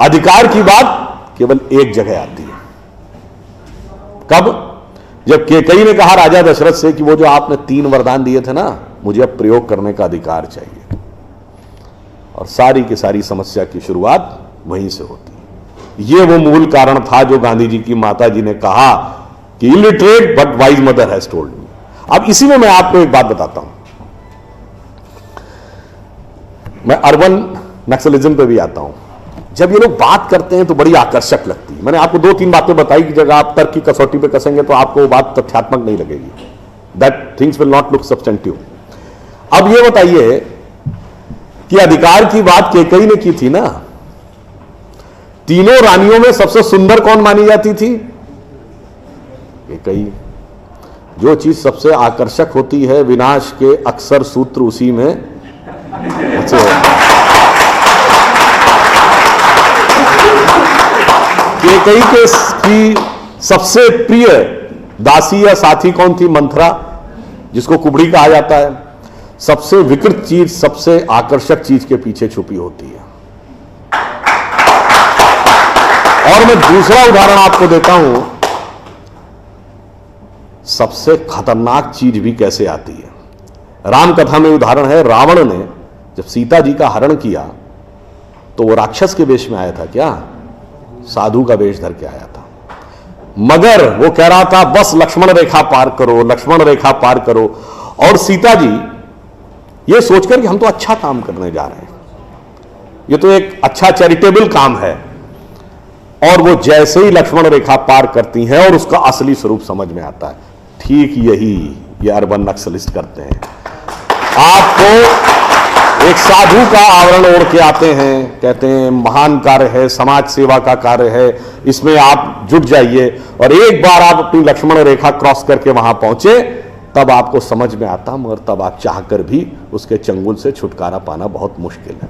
अधिकार की बात केवल एक जगह आती है। कब? जब कैकेयी ने कहा राजा दशरथ से कि वो जो आपने 3 वरदान दिए थे ना, मुझे अब प्रयोग करने का अधिकार चाहिए। और सारी की सारी समस्या की शुरुआत वहीं से होती है। ये वो मूल कारण था जो गांधी जी की माता जी ने कहा कि illiterate but wise mother has told me. अब इसी में मैं आपको एक बात बताता हूं। मैं अर्बन नक्सलिज्म पे भी आता हूं। जब ये लोग बात करते हैं तो बड़ी आकर्षक लगती है। मैंने आपको 2-3 बातें बताई कि जब आप तर्क की कसौटी पे कसेंगे तो आपको वो बात तथ्यात्मक नहीं लगेगी। That things will not look substantive. अब ये बताइए कि अधिकार की बात कैकेयी ने की थी ना, तीनों रानियों में सबसे सुंदर कौन मानी जाती थी? कैकेयी। जो चीज सबसे आकर्षक होती है, विनाश के अक्सर सूत्र उसी में कैकेयी की सबसे प्रिय दासी या साथी कौन थी? मंथरा, जिसको कुबड़ी कहा जाता है। सबसे विकृत चीज सबसे आकर्षक चीज के पीछे छुपी होती है। और मैं दूसरा उदाहरण आपको देता हूं, सबसे खतरनाक चीज भी कैसे आती है। राम कथा में उदाहरण है, रावण ने जब सीता जी का हरण किया तो वो राक्षस के वेश में आया था क्या? साधु का वेश धर के आया था। मगर वो कह रहा था बस लक्ष्मण रेखा पार करो, लक्ष्मण रेखा पार करो। और सीता जी ये सोचकर कि हम तो अच्छा काम करने जा रहे हैं, ये तो एक अच्छा चैरिटेबल काम है, और वो जैसे ही लक्ष्मण रेखा पार करती हैं और उसका असली स्वरूप समझ में आता है। ठीक यही ये अर्बन नक्सलिस्ट करते हैं। आपको एक साधु का आवरण ओढ़ के आते हैं, कहते हैं महान कार्य है, समाज सेवा का कार्य है, इसमें आप जुट जाइए। और एक बार आप अपनी लक्ष्मण रेखा क्रॉस करके वहां पहुंचे तब आपको समझ में आता, मगर तब आप चाहकर भी उसके चंगुल से छुटकारा पाना बहुत मुश्किल है।